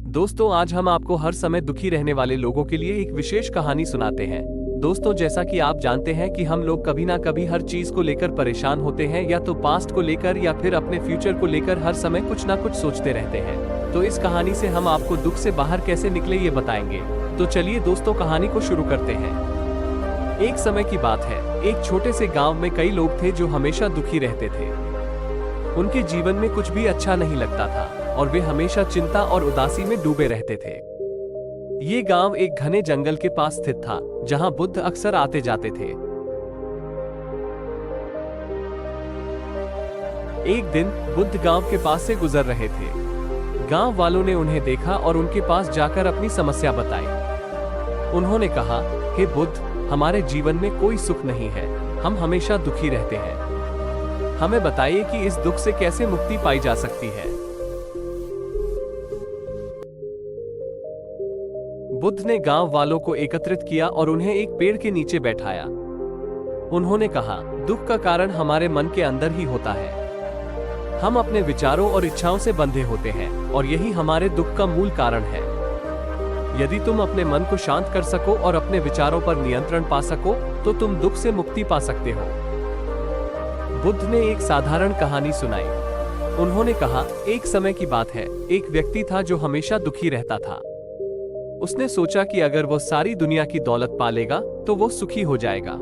दोस्तों, आज हम आपको हर समय दुखी रहने वाले लोगों के लिए एक विशेष कहानी सुनाते हैं। दोस्तों, जैसा कि आप जानते हैं कि हम लोग कभी ना कभी हर चीज को लेकर परेशान होते हैं, या तो पास्ट को लेकर या फिर अपने फ्यूचर को लेकर हर समय कुछ ना कुछ सोचते रहते हैं। तो इस कहानी से हम आपको दुख से बाहर कैसे निकले ये बताएंगे। तो चलिए दोस्तों, कहानी को शुरू करते हैं। एक समय की बात है, एक छोटे से गाँव में कई लोग थे जो हमेशा दुखी रहते थे। उनके जीवन में कुछ भी अच्छा नहीं लगता था और वे हमेशा चिंता और उदासी में डूबे रहते थे। ये गांव एक घने जंगल के पास स्थित था, जहां बुद्ध अक्सर आते जाते थे। एक दिन बुद्ध गांव के पास से गुजर रहे थे। गांव वालों ने उन्हें देखा और उनके पास जाकर अपनी समस्या बताई। उन्होंने कहा, हे बुद्ध, हमारे जीवन में कोई सुख नहीं है, हम हमेशा दुखी रहते हैं। हमें बताइए कि इस दुख से कैसे मुक्ति पाई जा सकती है। बुद्ध ने गांव वालों को एकत्रित किया और उन्हें एक पेड़ के नीचे बैठाया। उन्होंने कहा, दुख का कारण हमारे मन के अंदर ही होता है। हम अपने विचारों और इच्छाओं से बंधे होते हैं और यही हमारे दुख का मूल कारण है। यदि तुम अपने मन को शांत कर सको और अपने विचारों पर नियंत्रण पा सको तो तुम दुख से मुक्ति पा सकते हो। बुद्ध ने एक साधारण कहानी सुनाई। उन्होंने कहा, एक समय की बात है, एक व्यक्ति था जो हमेशा दुखी रहता था। उसने सोचा कि अगर वो सारी दुनिया की दौलत पालेगा तो वो सुखी हो जाएगा।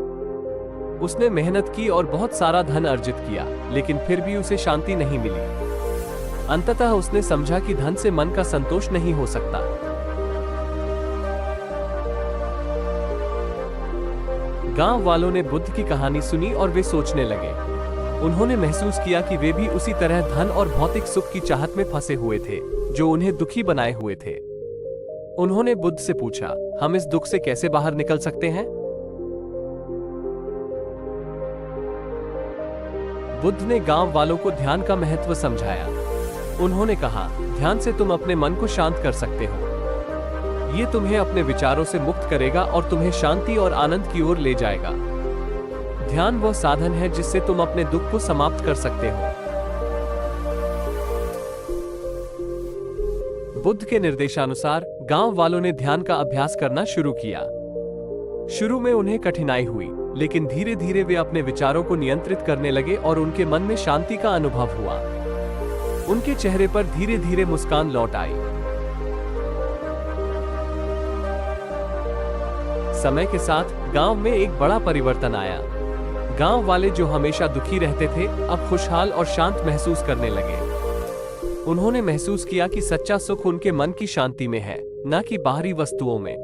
उसने मेहनत की और बहुत सारा धन अर्जित किया, लेकिन फिर भी उसे शांति नहीं मिली। अंततः उसने समझा कि धन से मन का संतोष नहीं हो सकता। गांव वालों ने बुद्ध की कहानी सुनी और वे सोचने लगे। उन्होंने महसूस किया कि वे भी उसी तरह धन और भौतिक सुख की चाहत में फंसे हुए थे, जो उन्हें दुखी बनाए हुए थे। उन्होंने बुद्ध से पूछा, हम इस दुख से कैसे बाहर निकल सकते हैं? बुद्ध ने गांव वालों को ध्यान का महत्व समझाया। उन्होंने कहा, ध्यान से तुम अपने मन को शांत कर सकते हो। ये तुम्हें अपने विचारों से मुक्त करेगा और तुम्हें शांति और आनंद की ओर ले जाएगा। ध्यान वह साधन है जिससे तुम अपने दुख को समाप्त कर सकते हो। बुद्ध के निर्देशानुसार गांव वालों ने ध्यान का अभ्यास करना शुरू किया। शुरू में उन्हें कठिनाई हुई, लेकिन धीरे धीरे वे अपने विचारों को नियंत्रित करने लगे और उनके मन में शांति का अनुभव हुआ। उनके चेहरे पर धीरे धीरे मुस्कान लौट आई। समय के साथ गांव में एक बड़ा परिवर्तन आया। गांव वाले जो हमेशा दुखी रहते थे, अब खुशहाल और शांत महसूस करने लगे। उन्होंने महसूस किया कि सच्चा सुख उनके मन की शांति में है, न कि बाहरी वस्तुओं में।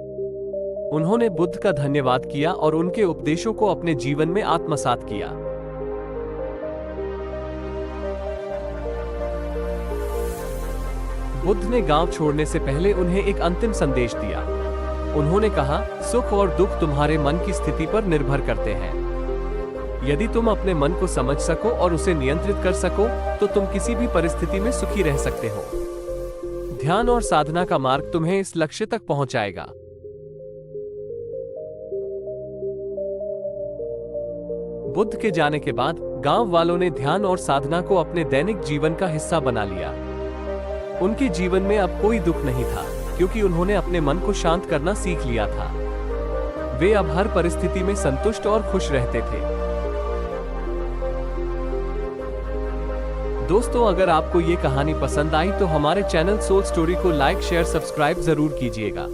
उन्होंने बुद्ध का धन्यवाद किया और उनके उपदेशों को अपने जीवन में आत्मसात किया। बुद्ध ने गांव छोड़ने से पहले उन्हें एक अंतिम संदेश दिया। उन्होंने कहा, सुख और दुख तुम्हारे मन की स्थिति पर निर्भर करते हैं। यदि तुम अपने मन को समझ सको और उसे नियंत्रित कर सको तो तुम किसी भी परिस्थिति में सुखी रह सकते हो। ध्यान और साधना का मार्ग तुम्हें इस लक्ष्य तक पहुंचाएगा। बुद्ध के जाने के बाद गांव वालों ने ध्यान और साधना को अपने दैनिक जीवन का हिस्सा बना लिया। उनके जीवन में अब कोई दुख नहीं था, क्योंकि उन्होंने अपने मन को शांत करना सीख लिया था। वे अब हर परिस्थिति में संतुष्ट और खुश रहते थे। दोस्तों, अगर आपको ये कहानी पसंद आई तो हमारे चैनल सोल स्टोरी को लाइक, शेयर, सब्सक्राइब जरूर कीजिएगा।